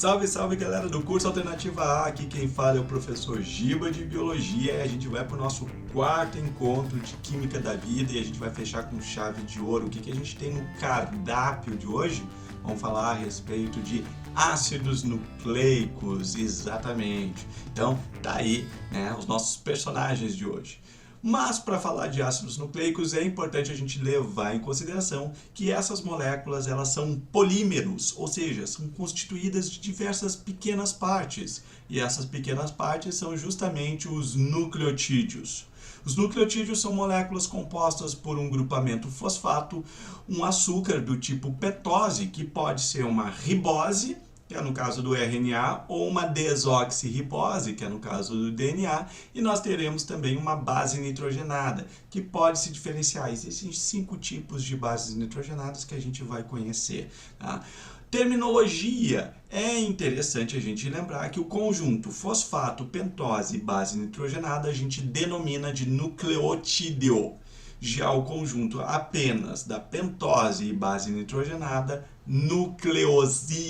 Salve, salve galera do curso Alternativa A, aqui quem fala é o professor Giba de Biologia e a gente vai para o nosso quarto encontro de Química da Vida e a gente vai fechar com chave de ouro. O que a gente tem no cardápio de hoje? Vamos falar a respeito de ácidos nucleicos, exatamente. Então, tá aí, né, os nossos personagens de hoje. Mas para falar de ácidos nucleicos é importante a gente levar em consideração que essas moléculas elas são polímeros, ou seja, são constituídas de diversas pequenas partes. E essas pequenas partes são justamente os nucleotídeos. Os nucleotídeos são moléculas compostas por um grupamento fosfato, um açúcar do tipo pentose, que pode ser uma ribose, que é no caso do RNA, ou uma desoxirribose, que é no caso do DNA, e nós teremos também uma base nitrogenada, que pode se diferenciar. Existem 5 tipos de bases nitrogenadas que a gente vai conhecer, tá? Terminologia. É interessante a gente lembrar que o conjunto fosfato, pentose e base nitrogenada a gente denomina de nucleotídeo. Já o conjunto apenas da pentose e base nitrogenada, nucleosídeo.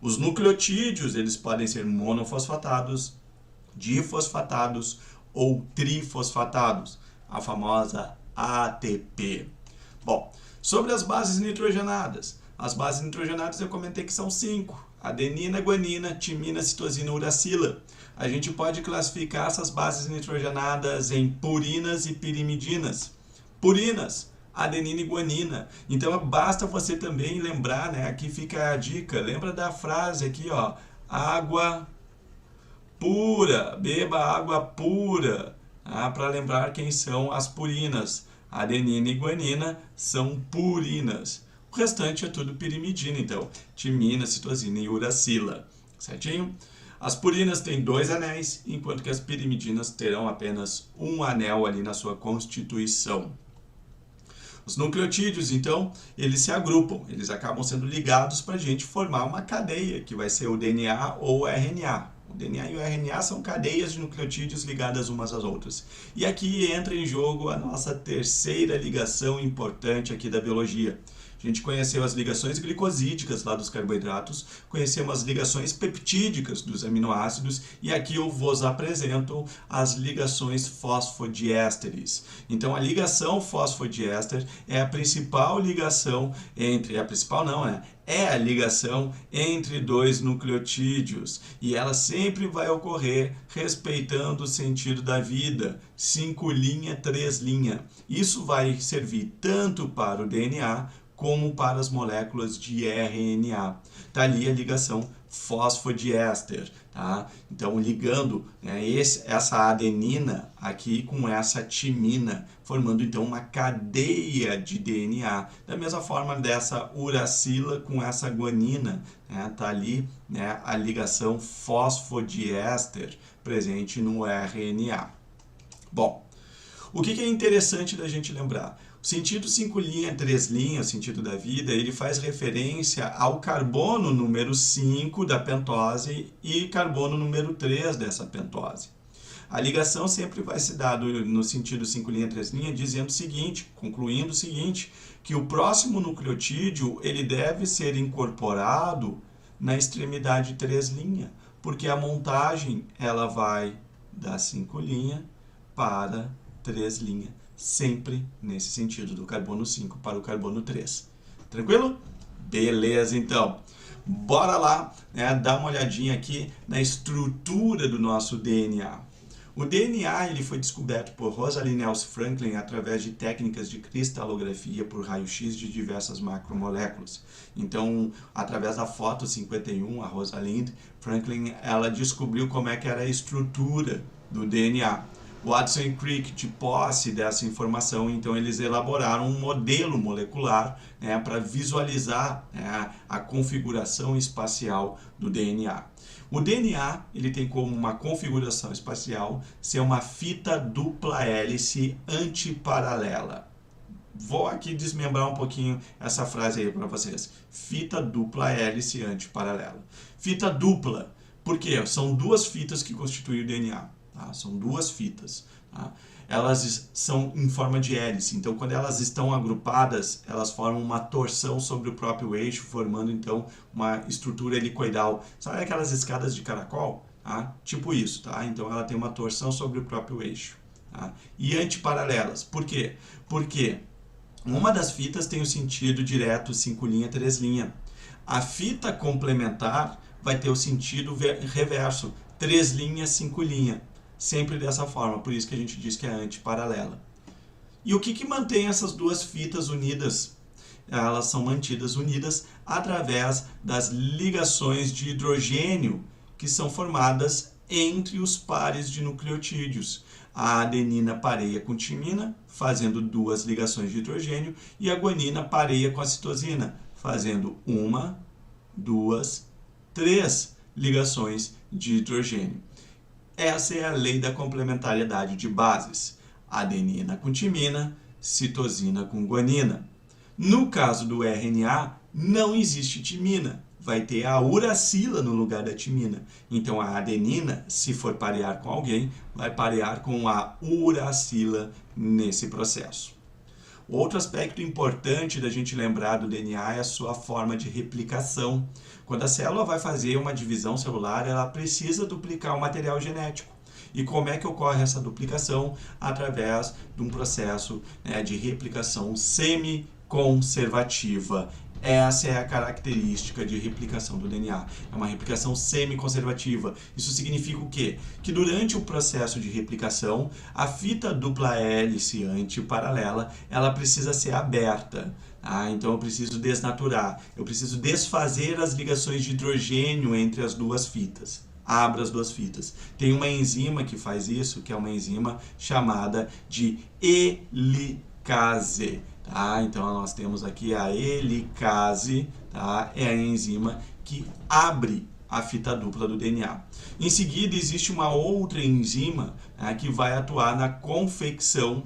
Os nucleotídeos, eles podem ser monofosfatados, difosfatados ou trifosfatados, a famosa ATP. Bom, sobre as bases nitrogenadas. As bases nitrogenadas eu comentei que são 5. Adenina, guanina, timina, citosina, uracila. A gente pode classificar essas bases nitrogenadas em purinas e pirimidinas. Purinas, adenina e guanina. Então basta você também lembrar, né? Aqui fica a dica. Lembra da frase aqui, ó. Água pura. Beba água pura. Para lembrar quem são as purinas. Adenina e guanina são purinas. O restante é tudo pirimidina, então. Timina, citosina e uracila. Certinho? As purinas têm 2 anéis, enquanto que as pirimidinas terão apenas um anel ali na sua constituição. Os nucleotídeos, então, eles se agrupam, eles acabam sendo ligados para a gente formar uma cadeia, que vai ser o DNA ou o RNA. O DNA e o RNA são cadeias de nucleotídeos ligadas umas às outras. E aqui entra em jogo a nossa terceira ligação importante aqui da biologia. A gente conheceu as ligações glicosídicas lá dos carboidratos, conhecemos as ligações peptídicas dos aminoácidos e aqui eu vos apresento as ligações fosfodiésteres. Então a ligação fosfodiéster é a principal ligação entre, é a ligação entre 2 nucleotídeos e ela sempre vai ocorrer respeitando o sentido da vida, 5' 3'. Isso vai servir tanto para o DNA como para as moléculas de RNA. Está ali a ligação fosfodiéster, tá? Então, ligando, né, essa adenina aqui com essa timina, formando então uma cadeia de DNA. Da mesma forma dessa uracila com essa guanina, né, tá ali, né, a ligação fosfodiéster presente no RNA. Bom, o que é interessante da gente lembrar? O sentido 5', 3', o sentido da vida, ele faz referência ao carbono número 5 da pentose e carbono número 3 dessa pentose. A ligação sempre vai se dar no sentido 5', 3', dizendo o seguinte, concluindo o seguinte, que o próximo nucleotídeo ele deve ser incorporado na extremidade 3', porque a montagem ela vai da 5' para 3'. Sempre nesse sentido, do carbono 5 para o carbono 3. Tranquilo? Beleza, então. Bora lá, né, dar uma olhadinha aqui na estrutura do nosso DNA. O DNA ele foi descoberto por Rosalind Nelson Franklin através de técnicas de cristalografia por raio-x de diversas macromoléculas. Então, através da foto 51, a Rosalind Franklin ela descobriu como é que era a estrutura do DNA. Watson e Crick, de posse dessa informação, então eles elaboraram um modelo molecular, né, para visualizar, né, a configuração espacial do DNA. O DNA ele tem como uma configuração espacial ser uma fita dupla hélice antiparalela. Vou aqui desmembrar um pouquinho essa frase aí para vocês. Fita dupla hélice antiparalela. Fita dupla, por quê? São 2 fitas que constituem o DNA. Tá? São 2 fitas. Tá? Elas são em forma de hélice, então quando elas estão agrupadas, elas formam uma torção sobre o próprio eixo, formando então uma estrutura helicoidal. Sabe aquelas escadas de caracol? Tá? Tipo isso, tá? Então ela tem uma torção sobre o próprio eixo. Tá? E antiparalelas. Por quê? Porque uma das fitas tem o sentido direto 5 linha, 3 linha. A fita complementar vai ter o sentido reverso, 3 linhas, 5 linha. Sempre dessa forma, por isso que a gente diz que é antiparalela. E o que mantém essas duas fitas unidas? Elas são mantidas unidas através das ligações de hidrogênio que são formadas entre os pares de nucleotídeos. A adenina pareia com timina, fazendo 2 ligações de hidrogênio, e a guanina pareia com a citosina, fazendo 1, 2, 3 ligações de hidrogênio. Essa é a lei da complementariedade de bases. Adenina com timina, citosina com guanina. No caso do RNA, não existe timina. Vai ter a uracila no lugar da timina. Então a adenina, se for parear com alguém, vai parear com a uracila nesse processo. Outro aspecto importante da gente lembrar do DNA é a sua forma de replicação. Quando a célula vai fazer uma divisão celular, ela precisa duplicar o material genético. E como é que ocorre essa duplicação? Através de um processo, de replicação semiconservativa. Essa é a característica de replicação do DNA. É uma replicação semiconservativa. Isso significa o quê? Que durante o processo de replicação, a fita dupla hélice antiparalela, ela precisa ser aberta. Tá? Então eu preciso desnaturar, eu preciso desfazer as ligações de hidrogênio entre as duas fitas. Abra as duas fitas. Tem uma enzima que faz isso, que é uma enzima chamada de helicase. Tá? Então nós temos aqui a helicase, tá? É a enzima que abre a fita dupla do DNA. Em seguida existe uma outra enzima, né, que vai atuar na confecção,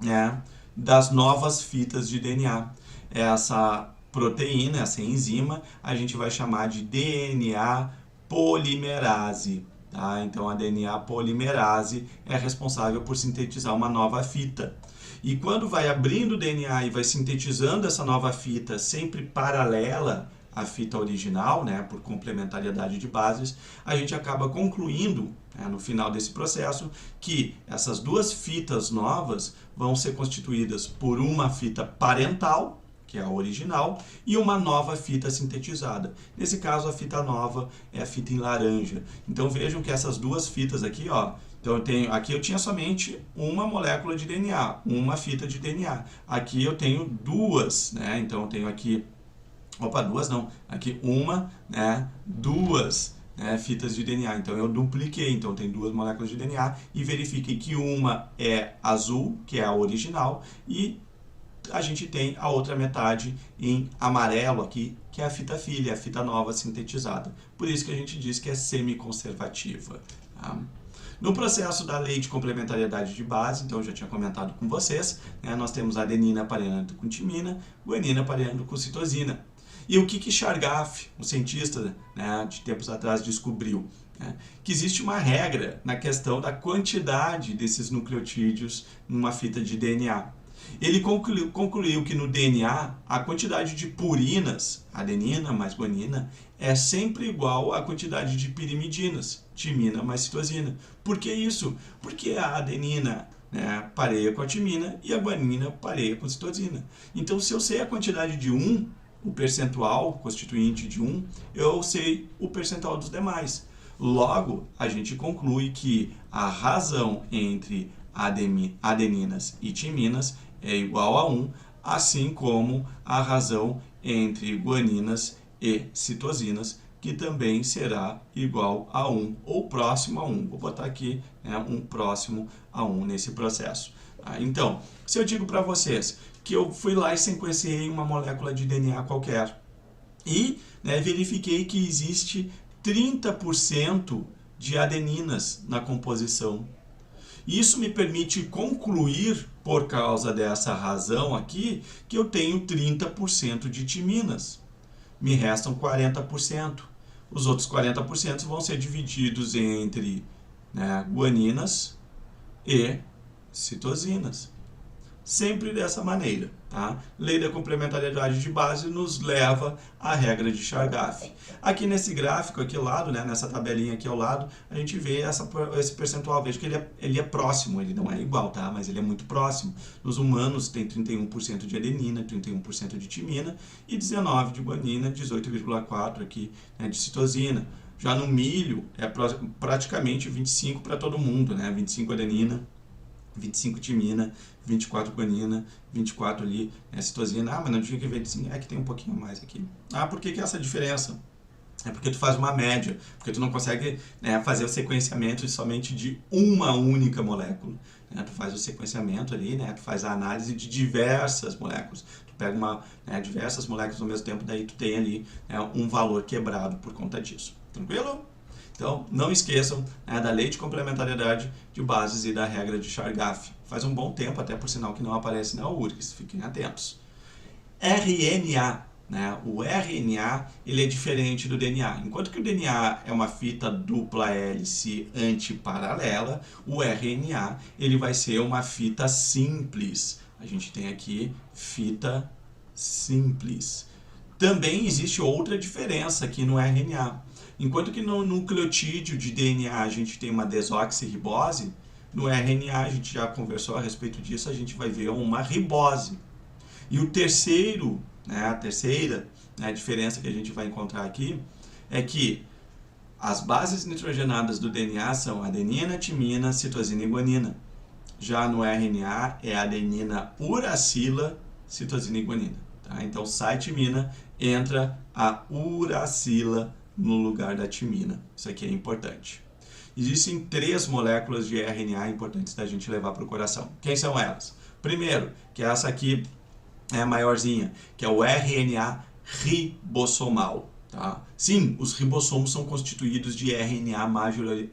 né, das novas fitas de DNA. Essa proteína, essa enzima, a gente vai chamar de DNA polimerase. Tá? Então a DNA polimerase é responsável por sintetizar uma nova fita. E quando vai abrindo o DNA e vai sintetizando essa nova fita, sempre paralela à fita original, né, por complementariedade de bases, a gente acaba concluindo, né, no final desse processo, que essas duas fitas novas vão ser constituídas por uma fita parental, que é a original, e uma nova fita sintetizada. Nesse caso, a fita nova é a fita em laranja. Então vejam que essas duas fitas aqui, ó, então aqui eu tinha somente uma molécula de DNA, uma fita de DNA. Aqui eu tenho duas, né? Então eu tenho aqui, duas não, aqui uma, né? Duas, né, fitas de DNA. Então eu dupliquei, então tem duas moléculas de DNA e verifiquei que uma é azul, que é a original, e a gente tem a outra metade em amarelo aqui, que é a fita filha, a fita nova sintetizada. Por isso que a gente diz que é semiconservativa. Tá? No processo da lei de complementariedade de base, então eu já tinha comentado com vocês, né, nós temos adenina pareando com timina, guanina pareando com citosina. E o que Chargaff, um cientista, né, de tempos atrás, descobriu? Né? Que existe uma regra na questão da quantidade desses nucleotídeos numa fita de DNA. Ele concluiu que no DNA a quantidade de purinas, adenina mais guanina, é sempre igual à quantidade de pirimidinas, timina mais citosina. Por que isso? Porque a adenina, né, pareia com a timina e a guanina pareia com a citosina. Então, se eu sei a quantidade de um, o percentual constituinte de um, eu sei o percentual dos demais. Logo, a gente conclui que a razão entre adeninas e timinas é igual a 1, assim como a razão entre guaninas e citosinas, que também será igual a 1, ou próximo a 1. Vou botar aqui, né, um próximo a 1 nesse processo. Então, se eu digo para vocês que eu fui lá e sequenciei uma molécula de DNA qualquer e, né, verifiquei que existe 30% de adeninas na composição. Isso me permite concluir, por causa dessa razão aqui, que eu tenho 30% de timinas. Me restam 40%. Os outros 40% vão ser divididos entre, né, guaninas e citosinas. Sempre dessa maneira, tá? Lei da complementariedade de base nos leva à regra de Chargaff. Aqui nesse gráfico aqui ao lado, né, nessa tabelinha aqui ao lado, a gente vê esse percentual. Veja que ele é próximo, ele não é igual, tá? Mas ele é muito próximo. Nos humanos tem 31% de adenina, 31% de timina e 19% de guanina, 18,4% aqui, né, de citosina. Já no milho é praticamente 25 para todo mundo, né? 25 adenina, 25 timina, 24 guanina, 24 ali, né, citosina. Ah, mas não tinha que ver assim, é que tem um pouquinho mais aqui. Ah, por que essa diferença? É porque tu faz uma média, porque tu não consegue, né, fazer o sequenciamento somente de uma única molécula. Né? Tu faz o sequenciamento ali, né, tu faz a análise de diversas moléculas. Tu pega diversas moléculas ao mesmo tempo, daí tu tem ali, né, um valor quebrado por conta disso. Tranquilo? Então, não esqueçam, né, da lei de complementariedade de bases e da regra de Chargaff. Faz um bom tempo, até por sinal que não aparece na URGS, fiquem atentos. RNA, né, o RNA ele é diferente do DNA. Enquanto que o DNA é uma fita dupla hélice antiparalela, o RNA ele vai ser uma fita simples. A gente tem aqui fita simples. Também existe outra diferença aqui no RNA. Enquanto que no nucleotídeo de DNA a gente tem uma desoxirribose, no RNA a gente já conversou a respeito disso, a gente vai ver uma ribose. E o terceiro, né, a terceira, né, diferença que a gente vai encontrar aqui é que as bases nitrogenadas do DNA são adenina, timina, citosina e guanina. Já no RNA é adenina, uracila, citosina e guanina. Tá? Então sai timina, entra a uracila no lugar da timina. Isso aqui é importante. Existem 3 moléculas de RNA importantes da gente levar para o coração. Quem são elas? Primeiro, que essa aqui é a maiorzinha, que é o RNA ribossomal. Tá? Sim, os ribossomos são constituídos de RNA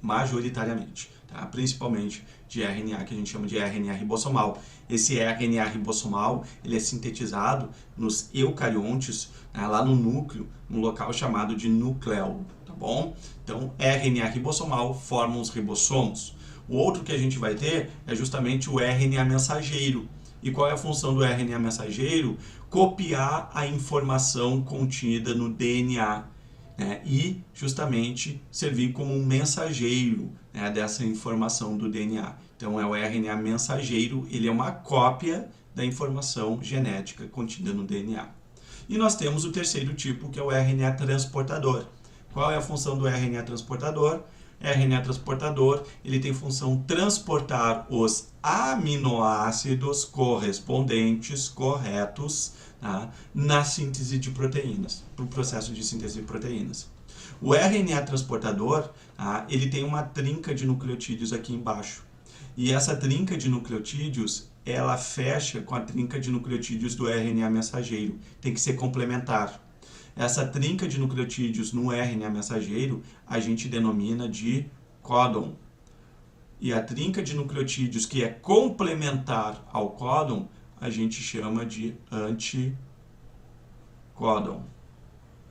majoritariamente, tá? Principalmente de RNA, que a gente chama de RNA ribossomal. Esse RNA ribossomal ele é sintetizado nos eucariontes, né, lá no núcleo, num local chamado de núcleo, tá bom? Então, RNA ribossomal formam os ribossomos. O outro que a gente vai ter é justamente o RNA mensageiro. E qual é a função do RNA mensageiro? Copiar a informação contida no DNA, né? E justamente servir como um mensageiro, né, dessa informação do DNA. Então é o RNA mensageiro, ele é uma cópia da informação genética contida no DNA. E nós temos o terceiro tipo, que é o RNA transportador. Qual é a função do RNA transportador? RNA transportador, ele tem função transportar os aminoácidos correspondentes, corretos, tá, na síntese de proteínas, para o processo de síntese de proteínas. O RNA transportador, tá, ele tem uma trinca de nucleotídeos aqui embaixo. E essa trinca de nucleotídeos, ela fecha com a trinca de nucleotídeos do RNA mensageiro. Tem que ser complementar. Essa trinca de nucleotídeos no RNA mensageiro a gente denomina de códon. E a trinca de nucleotídeos que é complementar ao códon a gente chama de anticódon.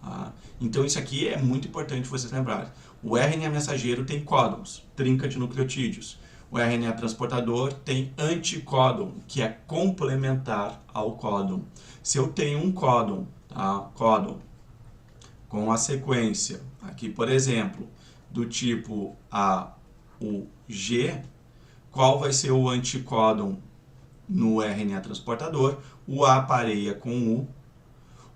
Tá? Então isso aqui é muito importante vocês lembrarem. O RNA mensageiro tem códons, trinca de nucleotídeos. O RNA transportador tem anticódon, que é complementar ao códon. Se eu tenho um códon, tá? Códon com a sequência, aqui por exemplo, do tipo A, U, G, qual vai ser o anticódon no RNA transportador? O A pareia com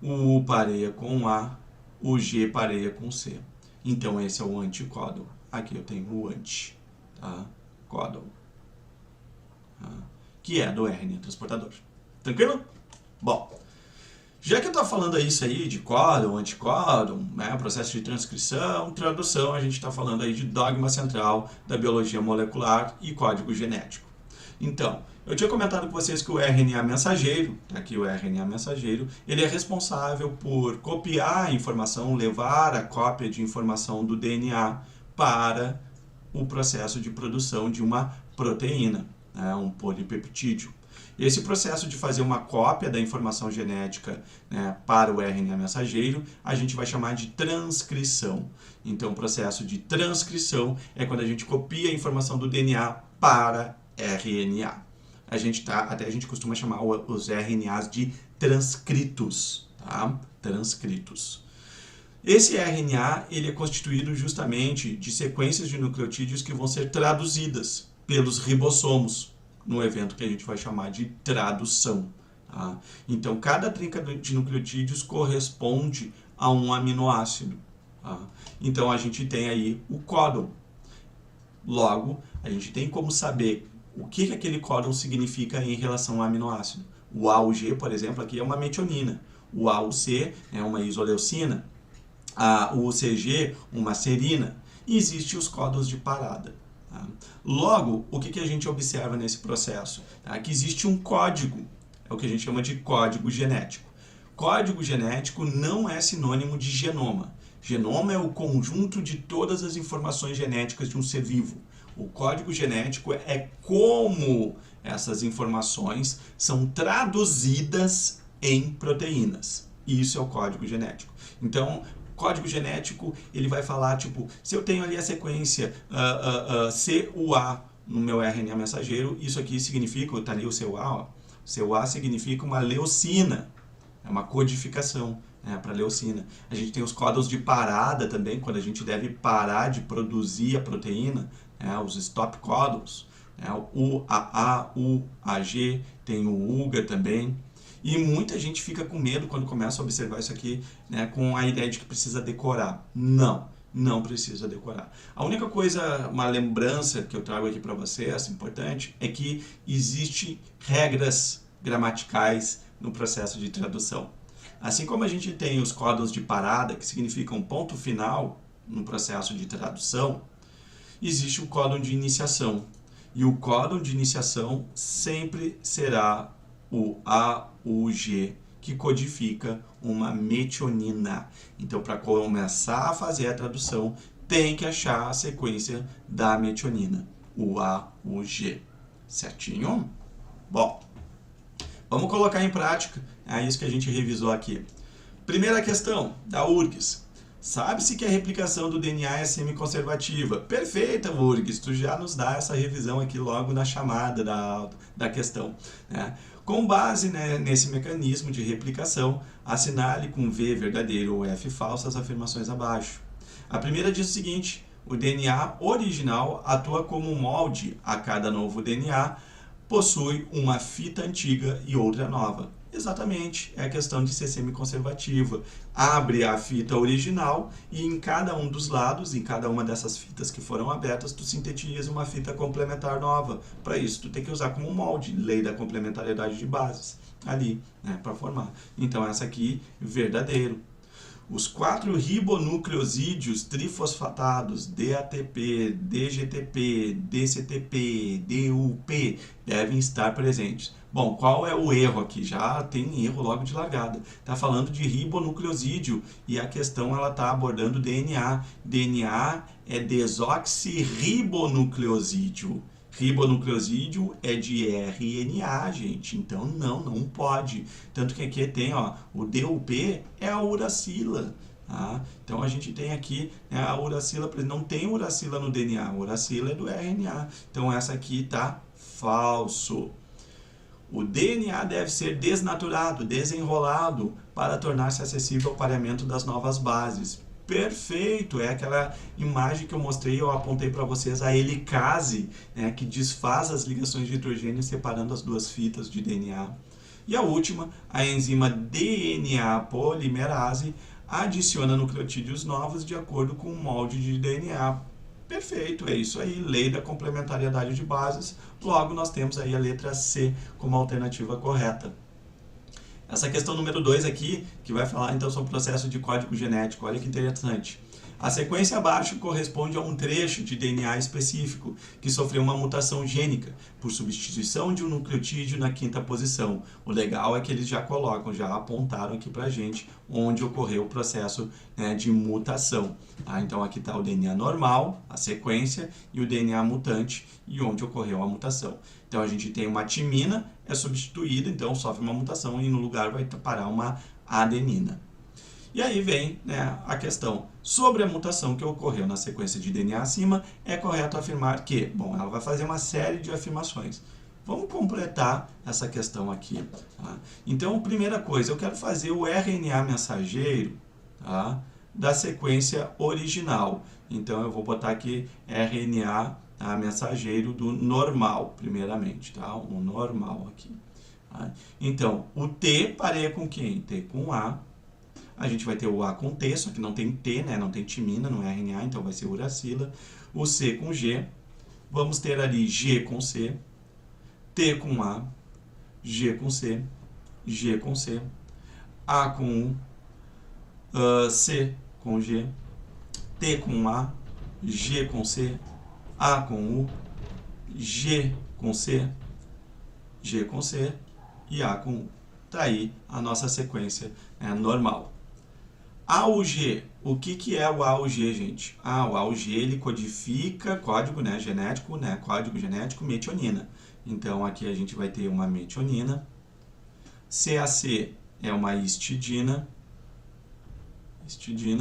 o U pareia com A, o G pareia com C. Então esse é o anticódon. Aqui eu tenho o anti, tá? Códon, tá? Que é do RNA transportador. Tranquilo? Bom, já que eu estou falando isso aí de códon, anticódon, né, processo de transcrição, tradução, a gente está falando aí de dogma central da biologia molecular e código genético. Então, eu tinha comentado com vocês que o RNA mensageiro, tá aqui o RNA mensageiro, ele é responsável por copiar a informação, levar a cópia de informação do DNA para o processo de produção de uma proteína, né, um polipeptídeo. Esse processo de fazer uma cópia da informação genética, né, para o RNA mensageiro, a gente vai chamar de transcrição. Então, o processo de transcrição é quando a gente copia a informação do DNA para RNA. Até a gente costuma chamar os RNAs de transcritos, tá? Transcritos. Esse RNA ele é constituído justamente de sequências de nucleotídeos que vão ser traduzidas pelos ribossomos, no evento que a gente vai chamar de tradução. Tá? Então, cada trinca de nucleotídeos corresponde a um aminoácido. Tá? Então, a gente tem aí o códon. Logo, a gente tem como saber o que aquele códon significa em relação ao aminoácido. O A, o G, por exemplo, aqui é uma metionina. O A, o C é uma isoleucina. O CG, uma serina. E existem os códons de parada. Tá? Logo, o que a gente observa nesse processo? Tá? Que existe um código, é o que a gente chama de código genético. Código genético não é sinônimo de genoma. Genoma é o conjunto de todas as informações genéticas de um ser vivo. O código genético é como essas informações são traduzidas em proteínas. Isso é o código genético. Então, código genético, ele vai falar, tipo, se eu tenho ali a sequência CUA no meu RNA mensageiro, isso aqui significa, está ali o CUA, ó, CUA significa uma leucina, é uma codificação, né, para leucina. A gente tem os códons de parada também, quando a gente deve parar de produzir a proteína, né, os stop códons, né, o UAA, o AG, tem o UGA também. E muita gente fica com medo quando começa a observar isso aqui, né, com a ideia de que precisa decorar. Não precisa decorar. A única coisa, uma lembrança que eu trago aqui para vocês, importante, é que existem regras gramaticais no processo de tradução. Assim como a gente tem os códons de parada, que significam ponto final no processo de tradução, existe o códon de iniciação. E o códon de iniciação sempre será o AUG, que codifica uma metionina. Então, para começar a fazer a tradução, tem que achar a sequência da metionina, o AUG. Certinho? Bom, vamos colocar em prática, é isso que a gente revisou aqui. Primeira questão, da URGS. Sabe-se que a replicação do DNA é semiconservativa. Perfeita, URGS, tu já nos dá essa revisão aqui logo na chamada da questão, né? Com base, né, nesse mecanismo de replicação, assinale com V verdadeiro ou F falso as afirmações abaixo. A primeira diz o seguinte: o DNA original atua como molde a cada novo DNA, possui uma fita antiga e outra nova. Exatamente, é a questão de ser semiconservativa. Abre a fita original e em cada um dos lados, em cada uma dessas fitas que foram abertas, tu sintetiza uma fita complementar nova. Para isso, tu tem que usar como molde, lei da complementariedade de bases, ali, né, para formar. Então, essa aqui, verdadeiro. Os 4 ribonucleosídeos trifosfatados DATP, DGTP, DCTP, DUP devem estar presentes. Bom, qual é o erro aqui? Já tem erro logo de largada. Está falando de ribonucleosídeo e a questão ela está abordando DNA. DNA é desoxirribonucleosídeo. Ribonucleosídeo é de RNA, gente. Então, não pode. Tanto que aqui tem, ó, o DUP é a uracila. Tá? Então, a gente tem aqui, né, a uracila, não tem uracila no DNA. A uracila é do RNA. Então, essa aqui está falso. O DNA deve ser desnaturado, desenrolado, para tornar-se acessível ao pareamento das novas bases. Perfeito! É aquela imagem que eu mostrei, eu apontei para vocês, a helicase, né, que desfaz as ligações de hidrogênio separando as duas fitas de DNA. E a última, a enzima DNA polimerase, adiciona nucleotídeos novos de acordo com o molde de DNA. Perfeito, é isso aí, lei da complementariedade de bases. Logo, nós temos aí a letra C como alternativa correta. Essa questão número 2 aqui, que vai falar então sobre o processo de código genético, olha que interessante. A sequência abaixo corresponde a um trecho de DNA específico que sofreu uma mutação gênica por substituição de um nucleotídeo na 5ª posição. O legal é que eles já colocam, já apontaram aqui pra gente onde ocorreu o processo, né, de mutação. Tá? Então aqui está o DNA normal, a sequência, e o DNA mutante, e onde ocorreu a mutação. Então a gente tem uma timina, é substituída, então sofre uma mutação e no lugar vai parar uma adenina. E aí vem, né, a questão sobre a mutação que ocorreu na sequência de DNA acima, é correto afirmar que, bom, ela vai fazer uma série de afirmações. Vamos completar essa questão aqui. Tá? Então, primeira coisa, eu quero fazer o RNA mensageiro, tá, da sequência original. Então, eu vou botar aqui RNA mensageiro do normal, primeiramente, tá? O normal aqui. Tá? Então, o T pareia com quem? T com A. A gente vai ter o A com T, só que não tem T, né? Não tem timina no RNA, então vai ser uracila. O C com G. Vamos ter ali G com C. T com A, G com C, G com C, A com U, C com G, T com A, G com C, A com U, G com C, G com C e A com U. Tá aí a nossa sequência normal. AUG, o que é o AUG, gente? O AUG ele codifica código genético, código genético metionina. Então, aqui a gente vai ter uma metionina. CAC é uma histidina. CUG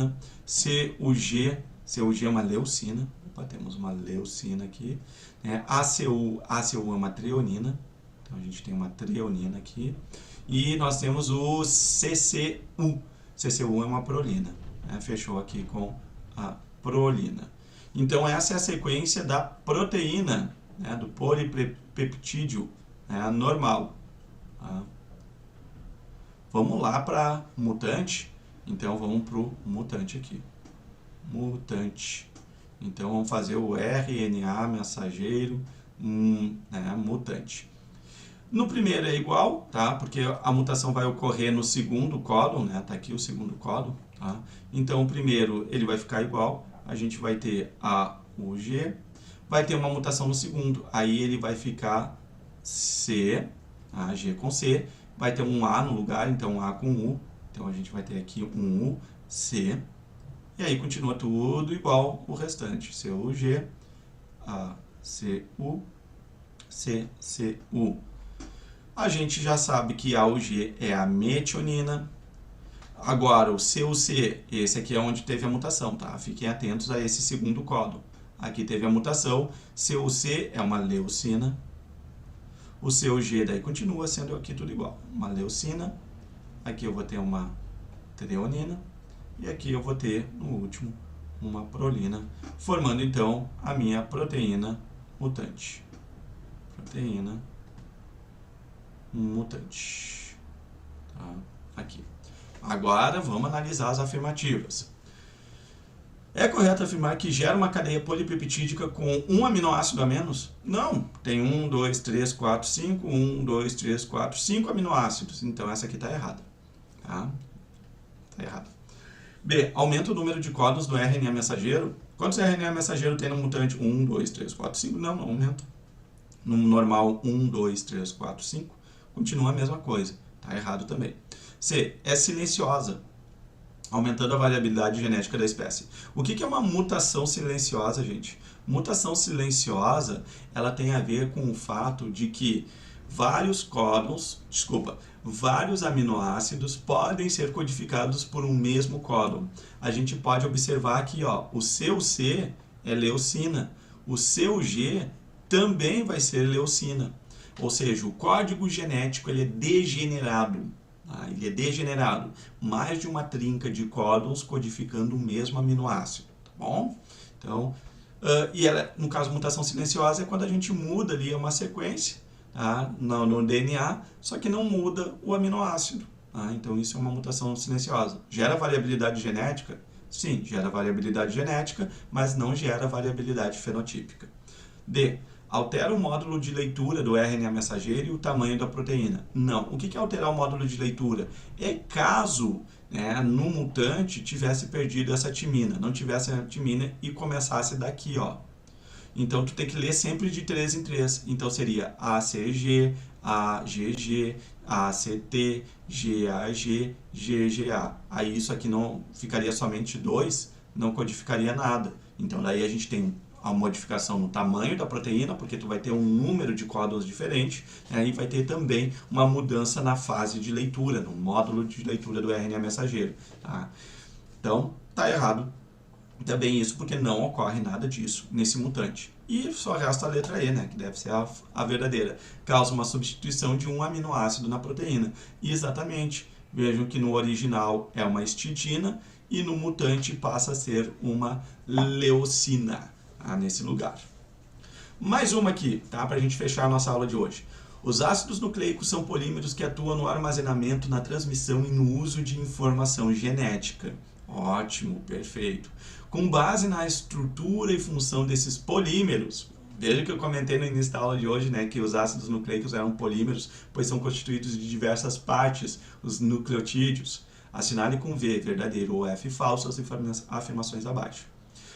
é uma leucina. Opa, temos uma leucina aqui. ACU é uma treonina. Então, a gente tem uma treonina aqui. E nós temos o CCU. CCU é uma prolina. Fechou aqui com a prolina. Então, essa é a sequência da proteína, do polipeptídeo normal. Tá? Vamos lá para mutante. Então, vamos para o mutante aqui. Mutante. Então, vamos fazer o RNA mensageiro mutante. No primeiro é igual, tá? Porque a mutação vai ocorrer no segundo códon, tá aqui o segundo códon, tá? Então, o primeiro ele vai ficar igual, a gente vai ter AUG, vai ter uma mutação no segundo, aí ele vai ficar C, G com C, vai ter um A no lugar, então A com U, então a gente vai ter aqui um U, C, e aí continua tudo igual o restante, CUG, ACU, CCU. A gente já sabe que AUG é a metionina. Agora, o CUC, esse aqui é onde teve a mutação, tá? Fiquem atentos a esse segundo códon. Aqui teve a mutação, CUC é uma leucina. O CUG daí continua sendo aqui tudo igual. Uma leucina. Aqui eu vou ter uma treonina. E aqui eu vou ter, no último, uma prolina. Formando, então, a minha proteína mutante. Proteína mutante. Tá? Aqui. Agora vamos analisar as afirmativas. É correto afirmar que gera uma cadeia polipeptídica com um aminoácido a menos? Não. Tem 1, 2, 3, 4, 5. 1, 2, 3, 4, 5 aminoácidos. Então essa aqui está errada. Tá? Está errada. B. Aumenta o número de códons do RNA mensageiro. Quantos RNA mensageiro tem no mutante? 1, 2, 3, 4, 5. Não, não aumenta. No normal, 1, 2, 3, 4, 5. Continua a mesma coisa. Está errado também. C. É silenciosa, aumentando a variabilidade genética da espécie. O que é uma mutação silenciosa, gente? Mutação silenciosa, ela tem a ver com o fato de que vários aminoácidos podem ser codificados por um mesmo códon. A gente pode observar aqui, ó, o CUC é leucina, o CUG também vai ser leucina. Ou seja, o código genético ele é degenerado. Tá? Ele é degenerado. Mais de uma trinca de códons codificando o mesmo aminoácido. Tá bom? Então, e ela, no caso, mutação silenciosa é quando a gente muda ali uma sequência, tá? no DNA, só que não muda o aminoácido. Tá? Então, isso é uma mutação silenciosa. Gera variabilidade genética? Sim, gera variabilidade genética, mas não gera variabilidade fenotípica. D. Altera o módulo de leitura do RNA mensageiro e o tamanho da proteína. Não. O que é alterar o módulo de leitura? É caso no mutante tivesse perdido essa timina, não tivesse a timina e começasse daqui, ó. Então, tu tem que ler sempre de 3 em 3. Então, seria ACG, AGG, ACT, GAG, GGA. Aí, isso aqui não ficaria somente 2, não codificaria nada. Então, daí a gente tem a modificação no tamanho da proteína, porque tu vai ter um número de códons diferente, né? E vai ter também uma mudança na fase de leitura, no módulo de leitura do RNA mensageiro, tá? Então, tá errado também isso, porque não ocorre nada disso nesse mutante. E só resta a letra E, né, que deve ser a verdadeira. Causa uma substituição de um aminoácido na proteína. E exatamente, vejam que no original é uma histidina e no mutante passa a ser uma leucina, tá, nesse lugar. Mais uma aqui, tá, para a gente fechar a nossa aula de hoje. Os ácidos nucleicos são polímeros que atuam no armazenamento, na transmissão e no uso de informação genética. Ótimo, perfeito. Com base na estrutura e função desses polímeros, veja que eu comentei no início da aula de hoje, né, que os ácidos nucleicos eram polímeros, pois são constituídos de diversas partes, os nucleotídeos. Assinale com V, verdadeiro, ou F, falso, as afirmações abaixo.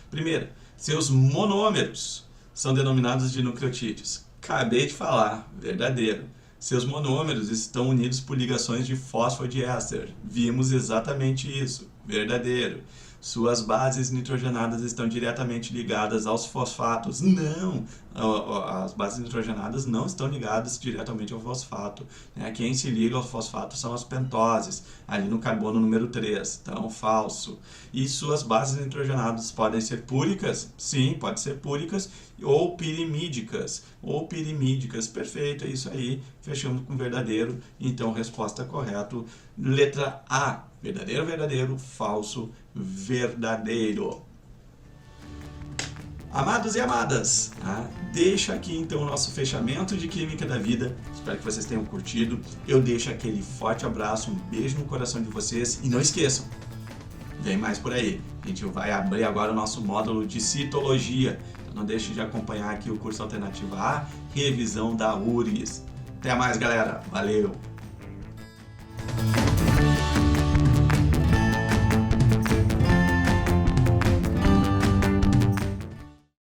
Primeiro, seus monômeros são denominados de nucleotídeos. Acabei de falar, verdadeiro. Seus monômeros estão unidos por ligações de fosfodiéster. Vimos exatamente isso, verdadeiro. Suas bases nitrogenadas estão diretamente ligadas aos fosfatos. Não! As bases nitrogenadas não estão ligadas diretamente ao fosfato. Quem se liga ao fosfato são as pentoses, ali no carbono número 3. Então, falso. E suas bases nitrogenadas podem ser púricas? Sim, pode ser púricas. Ou pirimídicas. Perfeito, é isso aí. Fechamos com verdadeiro. Então, resposta correta. Letra A. Verdadeiro, verdadeiro. Falso, verdadeiro. Amados e amadas, tá? Deixa aqui então o nosso fechamento de Química da Vida. Espero que vocês tenham curtido. Eu deixo aquele forte abraço, um beijo no coração de vocês. E não esqueçam, vem mais por aí. A gente vai abrir agora o nosso módulo de citologia. Então não deixe de acompanhar aqui o curso Alternativa A, revisão da URGS. Até mais, galera. Valeu!